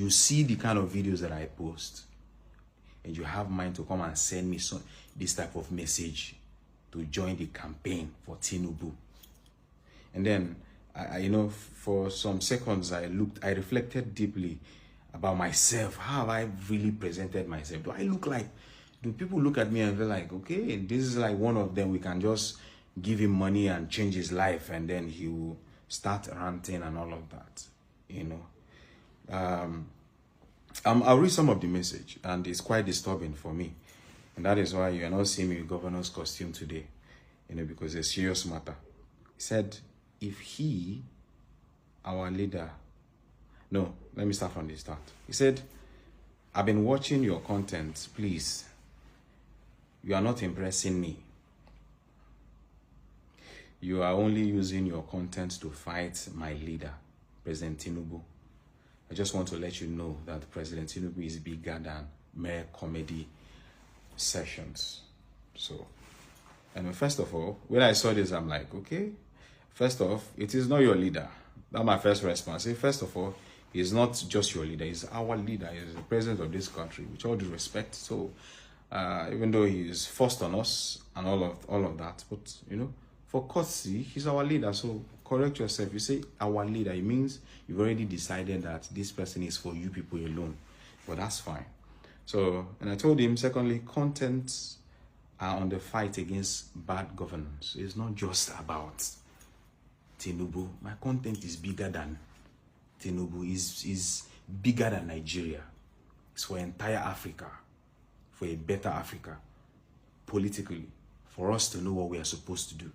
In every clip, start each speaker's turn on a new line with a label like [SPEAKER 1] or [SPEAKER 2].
[SPEAKER 1] you see the kind of videos that I post, and you have mind to come and send me this type of message to join the campaign for Tinubu. And then, you know, for some seconds, I reflected deeply about myself. How have I really presented myself? Do people look at me and feel like, okay, this is like one of them, we can just give him money and change his life, and then he will start ranting and all of that, you know? I'll read some of the message, and it's quite disturbing for me. And that is why you are not seeing me with governor's costume today, you know, because it's a serious matter. He said, if he, our leader, no, let me start from the start. He said, I've been watching your content, please. You are not impressing me. You are only using your content to fight my leader, President Tinubu. I just want to let you know that President Tinubu is bigger than mere comedy sessions. So, and first of all, when I saw this, I'm like, okay, first off, it is not your leader. That's my first response. First of all, he's not just your leader, he's our leader, he's the president of this country, with all due respect. So, even though he is forced on us and all of that, but, you know, for courtesy, he's our leader. So correct yourself. You say our leader, it means you've already decided that this person is for you people alone. But that's fine. So, and I told him, secondly, contents are on the fight against bad governance. It's not just about Tinubu. My content is bigger than Tinubu, is bigger than Nigeria. It's for entire Africa, for a better Africa, politically, for us to know what we are supposed to do.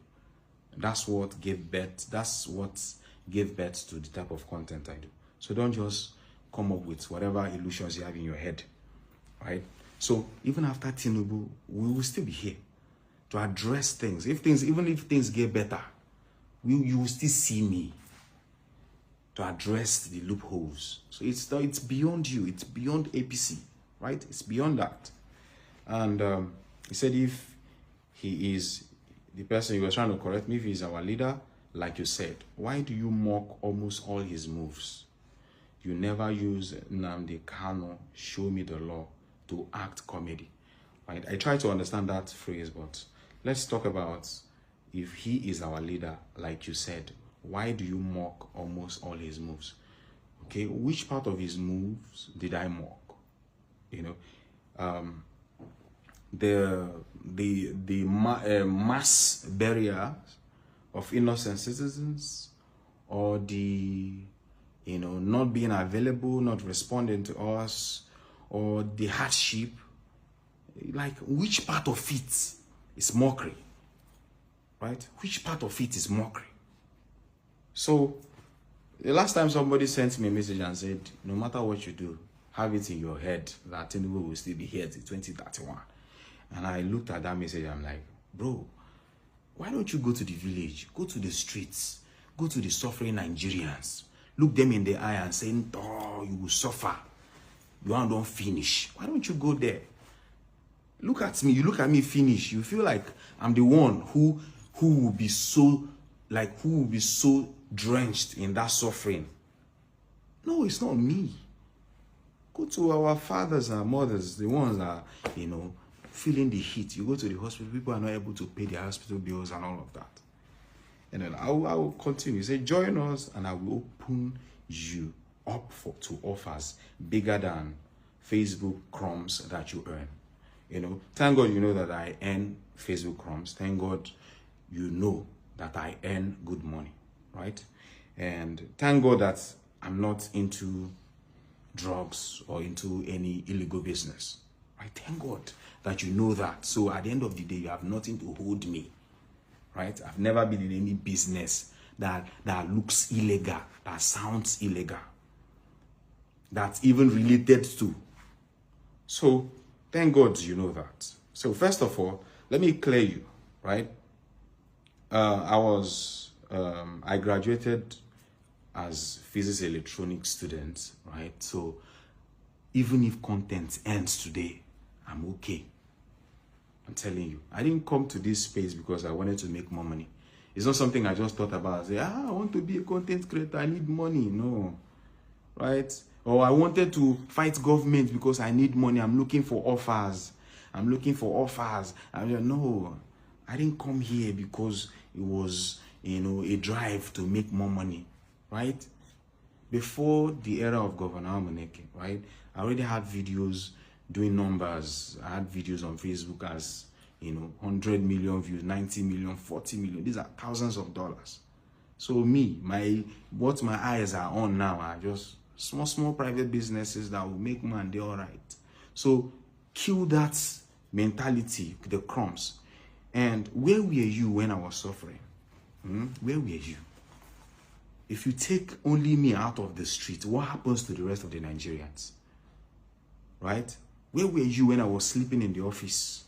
[SPEAKER 1] That's what gave birth. That's what gave birth to the type of content I do. So don't just come up with whatever illusions you have in your head, right? So even after Tinubu, we will still be here to address things. Even if things get better, you will still see me to address the loopholes. So it's beyond you. It's beyond APC, right? It's beyond that. And he said, if he is the person you were trying to correct me, if he's our leader, like you said, why do you mock almost all his moves? You never use Nnamdi Kanu, show me the law, to act comedy. Right? I try to understand that phrase, but let's talk about if he is our leader, like you said, why do you mock almost all his moves? Okay, which part of his moves did I mock? You know, the mass barrier of innocent citizens, or the, you know, not being available, not responding to us, or the hardship. Like, which part of it is mockery, right? Which part of it is mockery? So the last time somebody sent me a message and said, no matter what you do, have it in your head that Tinubu will still be here till 2031. And I looked at that message, I'm like, bro, why don't you go to the village, go to the streets, go to the suffering Nigerians, look them in the eye and say, oh, you will suffer, you don't finish. Why don't you go there? Look at me, you look at me finish, you feel like I'm the one who will be so, like, who will be so drenched in that suffering. No, it's not me. Go to our fathers and mothers, the ones that, you know, feeling the heat. You go to the hospital, people are not able to pay their hospital bills and all of that. And then I will continue. Say, join us and I will open you up to offers bigger than Facebook crumbs that you earn. You know, thank God you know that I earn Facebook crumbs. Thank God you know that I earn good money, right? And thank God that I'm not into drugs or into any illegal business. I thank God that you know that. So at the end of the day, you have nothing to hold me, right? I've never been in any business that looks illegal, that sounds illegal, that's even related to. So thank God you know that. So first of all, let me clear you, right? I graduated as physics electronics student, right? So even if content ends today, I'm okay. I'm telling you, I didn't come to this space because I wanted to make more money. It's not something I just thought about. I say, I want to be a content creator, I need money. No, right? Or I wanted to fight government because I need money. I'm looking for offers. I'm looking for offers. No, I didn't come here because it was, a drive to make more money, right? Before the era of Governor Amuneke, right? I already had videos doing numbers. I had videos on Facebook as, 100 million views, 90 million, 40 million. These are thousands of dollars. So what my eyes are on now are just small private businesses that will make money, they're all right. So kill that mentality, the crumbs. And where were you when I was suffering? Where were you? If you take only me out of the street, what happens to the rest of the Nigerians? Right? Where were you when I was sleeping in the office?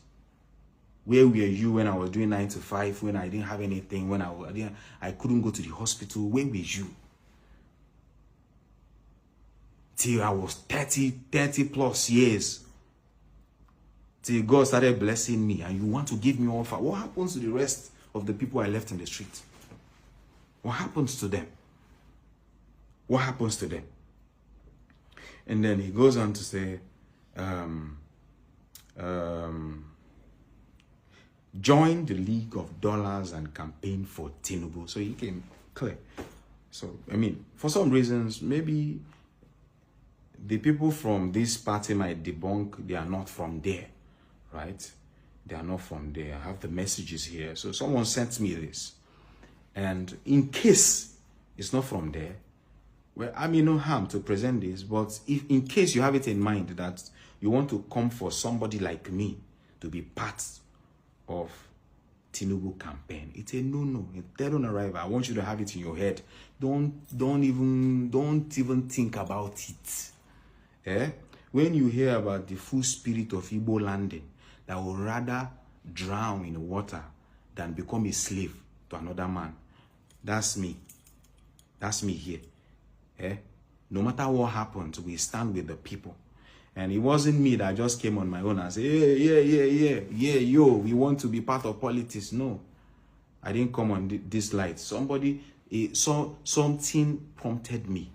[SPEAKER 1] Where were you when I was doing 9 to 5, when I didn't have anything, when I couldn't go to the hospital? Where were you? Till I was 30 plus years. Till God started blessing me, and you want to give me offer. What happens to the rest of the people I left in the street? What happens to them? What happens to them? And then he goes on to say, join the League of Dollars and campaign for Tinubu. So he came clear. So, for some reasons, maybe the people from this party might debunk, they are not from there, right? They are not from there. I have the messages here. So someone sent me this. And in case it's not from there, well, I mean, no harm to present this, but if in case you have it in mind that you want to come for somebody like me to be part of Tinubu campaign, it's a no-no, a dead on arrival. I want you to have it in your head. Don't even think about it. When you hear about the full spirit of Igbo landing that will rather drown in water than become a slave to another man, that's me. That's me here. No matter what happens, we stand with the people. And it wasn't me that just came on my own and said, yeah, we want to be part of politics. No, I didn't come on this light. Something prompted me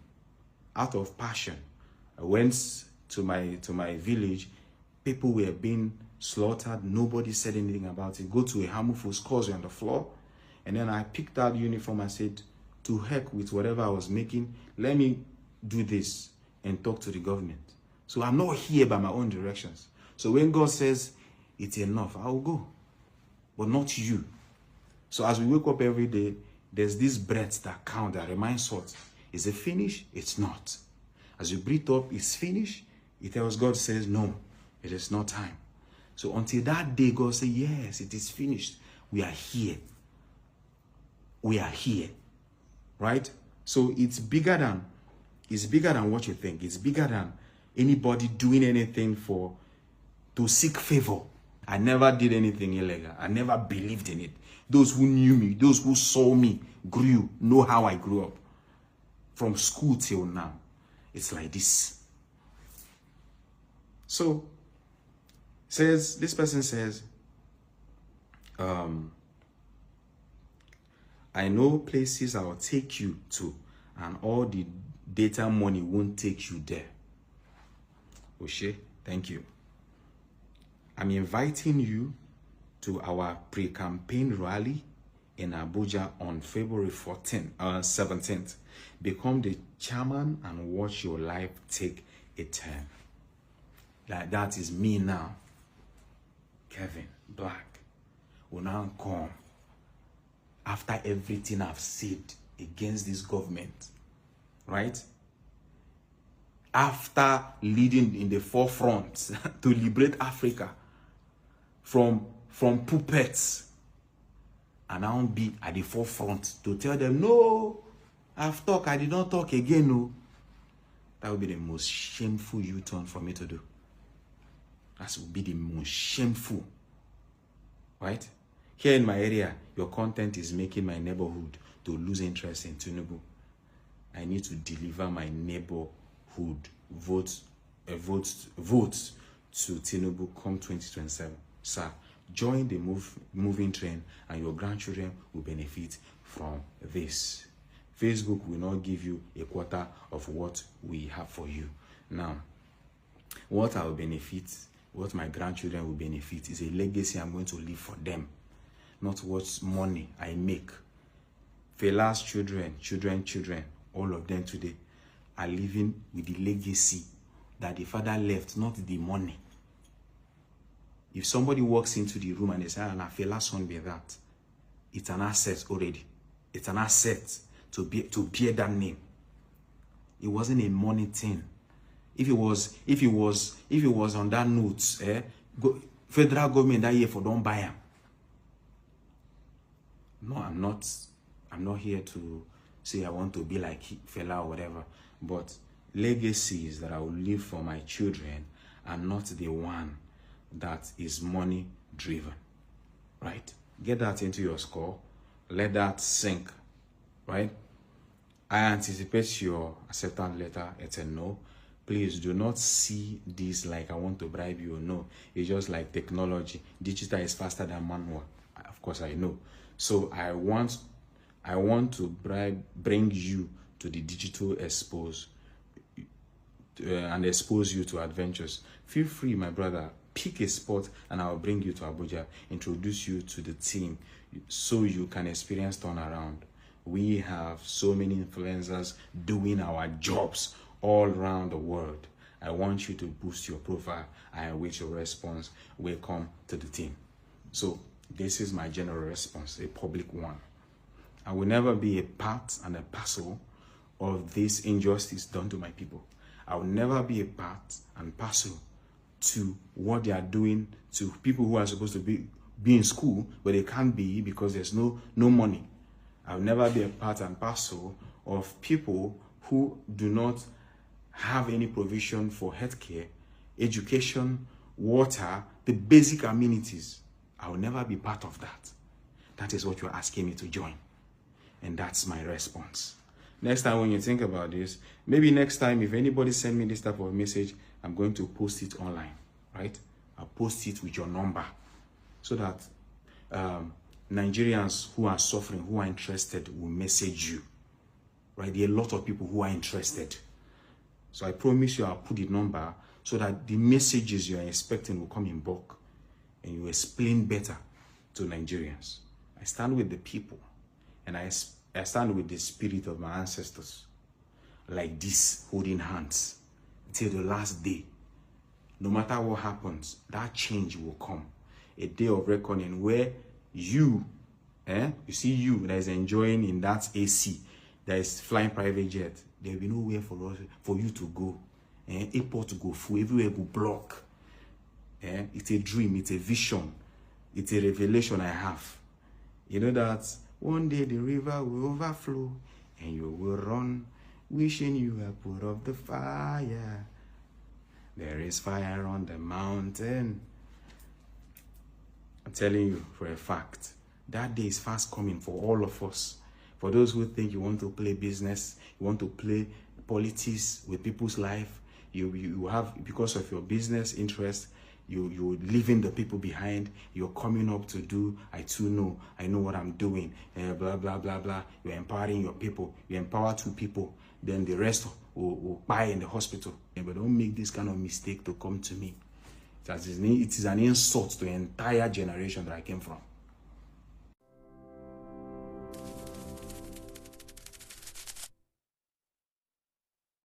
[SPEAKER 1] out of passion. I went to my village. People were being slaughtered. Nobody said anything about it. Go to a harmful cause on the floor. And then I picked out uniform and said, to heck with whatever I was making. Let me do this and talk to the government. So I'm not here by my own directions. So when God says it's enough, I will go. But not you. So as we wake up every day, there's this breath that counts, that reminds us, is it finished? It's not. As you breathe up, it's finished. It tells God says, no, it is not time. So until that day, God says, yes, it is finished. We are here. We are here. Right? So it's bigger than what you think. It's bigger than anybody doing anything to seek favor. I never did anything illegal. I never believed in it. Those who knew me, those who saw me, know how I grew up. From school till now. It's like this. So, this person says, I know places I'll take you to, and all the data money won't take you there. Oshe, thank you. I'm inviting you to our pre-campaign rally in Abuja on February 17th. Become the chairman and watch your life take a turn. That is me now. Kevin Blak will now come after everything I've said against this government, right? After leading in the forefront to liberate Africa from puppets, and I'll be at the forefront to tell them, no, I've talked, I did not talk again, no. That would be the most shameful U-turn for me to do. That would be the most shameful, right? Here in my area, your content is making my neighborhood to lose interest in Tinubu. I need to deliver my neighborhood votes to Tinubu come 2027. Sir, join the moving train and your grandchildren will benefit from this. Facebook will not give you a quarter of what we have for you. Now, what I will benefit, what my grandchildren will benefit, is a legacy I'm going to leave for them, not what money I make. Fela's children, all of them today are living with the legacy that the father left, not the money. If somebody walks into the room and they say, "Ah, Fela's son be that," it's an asset already. It's an asset to bear that name. It wasn't a money thing. If it was on that note, federal government that year for don't buy him. No, I'm not here to say I want to be like Fela or whatever, but legacies that I will leave for my children are not the one that is money driven, right? Get that into your skull. Let that sink, right? I anticipate your acceptance letter. It's a no. Please do not see this like I want to bribe you or no. It's just like technology. Digital is faster than manual. Of course, I know. So I want to bring you to the digital expose and expose you to adventures. Feel free, my brother. Pick a spot and I'll bring you to Abuja, introduce you to the team so you can experience turnaround. We have so many influencers doing our jobs all around the world. I want you to boost your profile. I await your response. Welcome to the team. So this is my general response, a public one. I will never be a part and a parcel of this injustice done to my people. I will never be a part and parcel to what they are doing to people who are supposed to be in school, but they can't be because there's no money. I'll never be a part and parcel of people who do not have any provision for healthcare, education, water, the basic amenities. I will never be part of that. That is what you're asking me to join. And that's my response. Next time when you think about this, maybe next time if anybody send me this type of message, I'm going to post it online, right? I'll post it with your number so that Nigerians who are suffering, who are interested, will message you, right? There are a lot of people who are interested. So I promise you I'll put the number so that the messages you are expecting will come in bulk and you explain better to Nigerians. I stand with the people and I stand with the spirit of my ancestors like this, holding hands till the last day. No matter what happens, that change will come. A day of reckoning where you see you that is enjoying in that AC, that is flying private jet, there will be nowhere for you to go. Airport to go full, everywhere will block. It's a dream, it's a vision, it's a revelation I have. You know that one day the river will overflow and you will run, wishing you were put off the fire. There is fire on the mountain. I'm telling you for a fact, that day is fast coming for all of us. For those who think you want to play business, you want to play politics with people's life, you have, because of your business interest, you're leaving the people behind. You're coming up to do, I know what I'm doing, blah, blah, blah, blah. You're empowering your people. You empower 2 people, then the rest will buy in the hospital. But don't make this kind of mistake to come to me. It is an insult to the entire generation that I came from.